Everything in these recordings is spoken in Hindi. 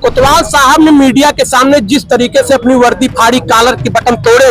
कोतवाल साहब ने मीडिया के सामने जिस तरीके से अपनी वर्दी फाड़ी, कॉलर की बटन तोड़े,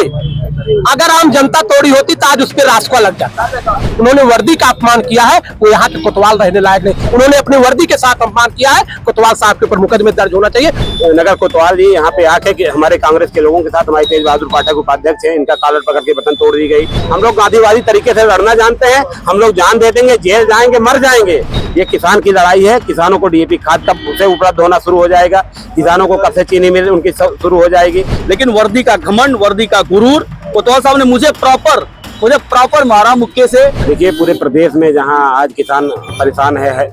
अगर आम जनता तोड़ी होती तो आज उस पर रास्ता लग जाता। उन्होंने वर्दी का अपमान किया है, वो यहाँ के कोतवाल रहने लायक नहीं। उन्होंने अपनी वर्दी के साथ अपमान किया है, कोतवाल साहब के ऊपर मुकदमे दर्ज होना चाहिए। नगर कोतवाल जी यहाँ पे आके कि हमारे कांग्रेस के लोगों के साथ हमारे तेज बहादुर पाठक उपाध्यक्ष हैं, इनका कॉलर पकड़ के बटन तोड़ दी गई। हम लोग गांधीवादी तरीके से लड़ना जानते हैं, हम लोग जान दे देंगे, जेल जाएंगे, मर जाएंगे। ये किसान की लड़ाई है। किसानों को डीएपी खाद कब से उपलब्ध होना शुरू हो जाएगा, किसानों को कब से चीनी मिल उनकी शुरू हो जाएगी। लेकिन वर्दी का घमंड, वर्दी का गुरूर, कोतवाल साहब ने मुझे प्रॉपर मारा मुक्के से। देखिए पूरे प्रदेश में जहां आज किसान परेशान है,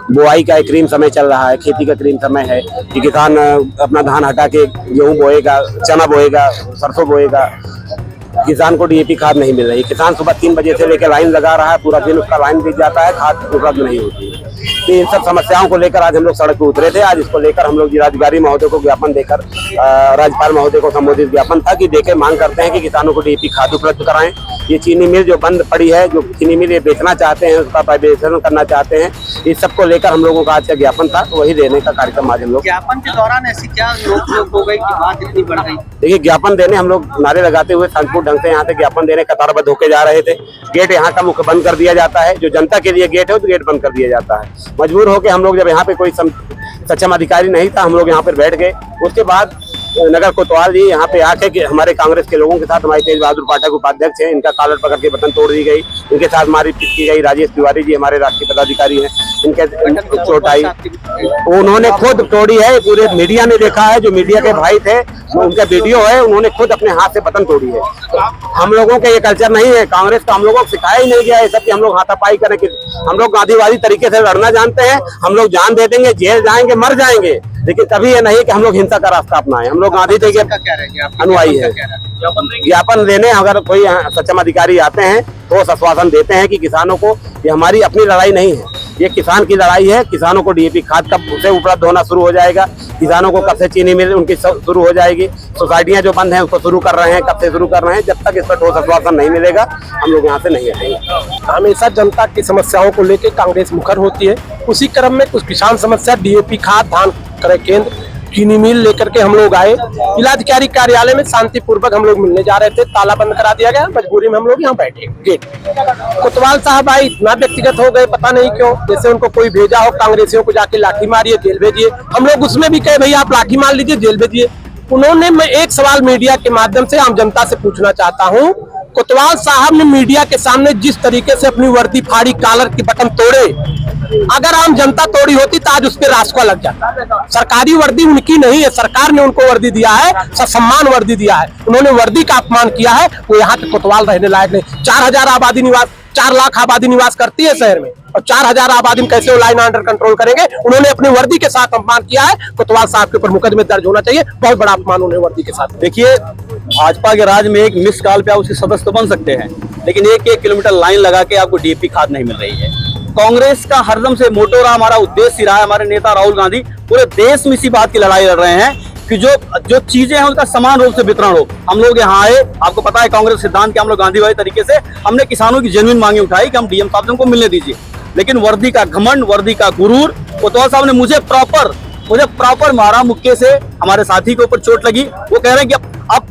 बुआई का एक क्रीम समय चल रहा है, खेती का क्रीम समय है कि किसान अपना धान हटा के गेहूं बोएगा, चना बोएगा, सरसों बोएगा, किसान को डीएपी खाद नहीं मिल रही। किसान सुबह 3 बजे से लेकर लाइन लगा रहा है, पूरा दिन उसका लाइन बीत जाता है, खाद उपलब्ध नहीं होती है। तो इन सब समस्याओं को लेकर आज हम लोग सड़क पर उतरे थे। आज इसको लेकर हम लोग जिलाधिकारी महोदय को ज्ञापन देकर राज्यपाल महोदय को संबोधित ज्ञापन था कि देखे मांग करते हैं कि किसानों को डीएपी खाद उपलब्ध कराएं। ये चीनी मिल जो बंद पड़ी है, जो चीनी मिल ये बेचना चाहते हैं, उसका प्राइवेटाइजेशन करना चाहते हैं, इस सबको लेकर हम लोगों का आज का ज्ञापन था, वही देने का कार्यक्रम आज हम लोग। ज्ञापन के दौरान ऐसी क्या रोक हो गई कि बात इतनी बढ़ गई? देखिए ज्ञापन देने हम लोग नारे लगाते हुए शांतिपूर्ण ढंग से यहाँ से ज्ञापन देने कतारबद्ध होके जा रहे थे। गेट यहाँ का मुख्य बंद कर दिया जाता है, जो जनता के लिए गेट है तो गेट बंद कर दिया जाता है। मजबूर होकर हम लोग, जब यहाँ पे कोई सक्षम अधिकारी नहीं था, हम लोग यहाँ पर बैठ गए। उसके बाद नगर कोतवाल जी यहाँ पे आके कि हमारे कांग्रेस के लोगों के साथ हमारे तेज बहादुर पाठक उपाध्यक्ष हैं, इनका कॉलर पकड़ के बटन तोड़ दी गई। इनके साथ मारपीट की गई। राजेश तिवारी जी हमारे राष्ट्रीय पदाधिकारी हैं, इनके चोट आई, उन्होंने खुद तोड़ी है। पूरे मीडिया ने देखा है, जो मीडिया के भाई थे उनका वीडियो है, उन्होंने खुद अपने हाथ से बटन तोड़ी है। हम लोगों का ये कल्चर नहीं है, कांग्रेस का हम लोगों को सिखाया ही नहीं गया है सब कि हम लोग हाथापाई करें। हम लोग गांधीवादी तरीके से लड़ना जानते हैं, हम लोग जान दे देंगे, जेल जाएंगे, मर जाएंगे, लेकिन कभी ये नहीं कि हम लोग हिंसा का रास्ता अपनाएं। हम लोग गांधी जी के अनुयायी है। ज्ञापन देने अगर कोई सक्षम अधिकारी आते हैं तो आश्वासन देते हैं कि किसानों को, ये हमारी अपनी लड़ाई नहीं है, ये किसान की लड़ाई है। किसानों को डीएपी खाद कब से उपलब्ध होना शुरू हो जाएगा, किसानों को कब से चीनी मिल उनकी शुरू हो जाएगी, सोसाइटियां जो बंद हैं उसको शुरू कर रहे हैं, कब से शुरू कर रहे हैं। जब तक इस पर ठोस आश्वासन नहीं मिलेगा हम लोग यहाँ से नहीं हटेंगे। हमेशा जनता की समस्याओं को लेकर कांग्रेस मुखर होती है। उसी क्रम में कुछ किसान समस्या, डीएपी खाद, धान क्रय केंद्र, चीनी मिल लेकर के हम लोग आए। जिलाधिकारी कार्यालय में शांतिपूर्वक हम लोग मिलने जा रहे थे, ताला बंद करा दिया गया। मजबूरी में हम लोग यहाँ बैठे गेट। कोतवाल साहब आए, इतना व्यक्तिगत हो गए पता नहीं क्यों, जैसे उनको कोई भेजा हो, कांग्रेसियों को जाके लाठी मारिए, जेल भेजिए। हम लोग उसमें भी कहे भैया आप लाठी मार लीजिए, जेल भेजिए। उन्होंने, मैं एक सवाल मीडिया के माध्यम से आम जनता से पूछना चाहता हूँ, कोतवाल साहब ने मीडिया के सामने जिस तरीके से अपनी वर्दी फाड़ी, कॉलर की बटन तोड़े, अगर आम जनता तोड़ी होती तो आज उस पर रास्ता लग जाता। सरकारी वर्दी उनकी नहीं है, सरकार ने उनको वर्दी दिया है, सम्मान वर्दी दिया है। उन्होंने वर्दी का अपमान किया है, वो यहाँ के कोतवाल रहने लायक नहीं। 4,000 आबादी निवास, 4 लाख आबादी निवास करती है शहर में, और 4,000 आबादी में कैसे वो लाइन अंडर कंट्रोल करेंगे? उन्होंने अपनी वर्दी के साथ अपमान किया है। कोतवाल साहब के ऊपर मुकदमे दर्ज होना चाहिए। बहुत बड़ा अपमान उन्होंने वर्दी के साथ। देखिए भाजपा के राज में एक मिस कॉल पे आप उसके सदस्य तो बन सकते हैं, लेकिन 1-1 किलोमीटर लाइन लगा के आपको डीएपी खाद नहीं मिल रही है। कांग्रेस का हरदम से मोटो रहा, हमारा उद्देश्य रहा है, हमारे नेता राहुल गांधी पूरे देश में इसी बात की लड़ाई लड़ रहे हैं कि जो चीजें हैं उसका समान रूप से वितरण हो। हम लोग यहाँ आए, आपको पता है कांग्रेस सिद्धांत के हम लोग गांधीवादी तरीके से हमने किसानों की जेन्युइन मांगे उठाई कि हम डीएम साहब से हमको मिलने दीजिए। लेकिन वर्दी का घमंड, वर्दी का गुरूर, कोतवाल साहब ने मुझे प्रॉपर मारा मुक्के से। हमारे साथी के ऊपर चोट लगी। वो कह रहे हैं कि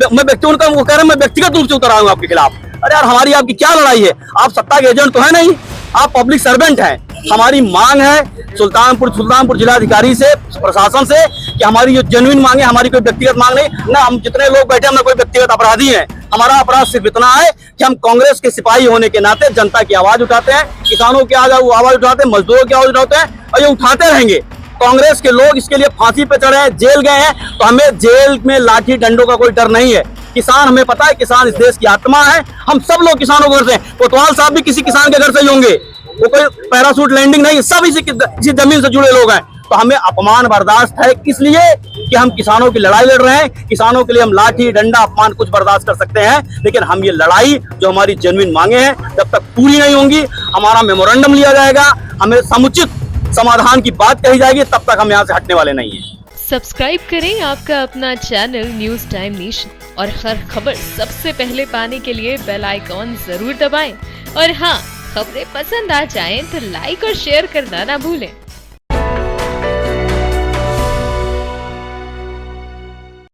मैं व्यक्तिगत रूप से उतर आया हूँ आपके खिलाफ। अरे यार, हमारी आपकी क्या लड़ाई है? आप सत्ता के एजेंट तो है नहीं, आप पब्लिक सर्वेंट हैं। हमारी मांग है सुल्तानपुर जिलाधिकारी से, प्रशासन से, कि हमारी जो जेन्युइन मांग है, हमारी कोई व्यक्तिगत मांग नहीं ना। हम जितने लोग बैठे हम कोई व्यक्तिगत अपराधी हैं। हमारा अपराध सिर्फ इतना है कि हम कांग्रेस के सिपाही होने के नाते जनता की आवाज उठाते हैं, किसानों की आवाज उठाते हैं, मजदूरों की आवाज उठाते हैं, और ये उठाते रहेंगे। कांग्रेस के लोग इसके लिए फांसी पे चढ़े हैं, जेल गए हैं, तो हमें जेल में लाठी डंडों का कोई डर नहीं है। किसान, हमें पता है किसान इस देश की आत्मा है। हम सब लोग किसानों के घर से, कोतवाल साहब भी किसी किसान के घर से ही होंगे। वो कोई पैराशूट लैंडिंग नहीं, सब इसी जमीन से जुड़े लोग हैं। तो हमें अपमान बर्दाश्त है, किस लिए? कि हम किसानों की लड़ाई लड़ रहे हैं। किसानों के लिए हम लाठी डंडा अपमान कुछ बर्दाश्त कर सकते हैं, लेकिन हम ये लड़ाई जो हमारी जेन्युइन मांगे हैं जब तक पूरी नहीं होंगी, हमारा मेमोरेंडम लिया जाएगा, हमें समुचित समाधान की बात कही जाएगी, तब तक हम यहाँ से हटने वाले नहीं है। सब्सक्राइब करें आपका अपना चैनल न्यूज टाइम नेशन, और हर खबर सबसे पहले पाने के लिए बेल आइकॉन जरूर दबाएं। और हाँ, खबरें पसंद आ जाएं तो लाइक और शेयर करना ना भूलें।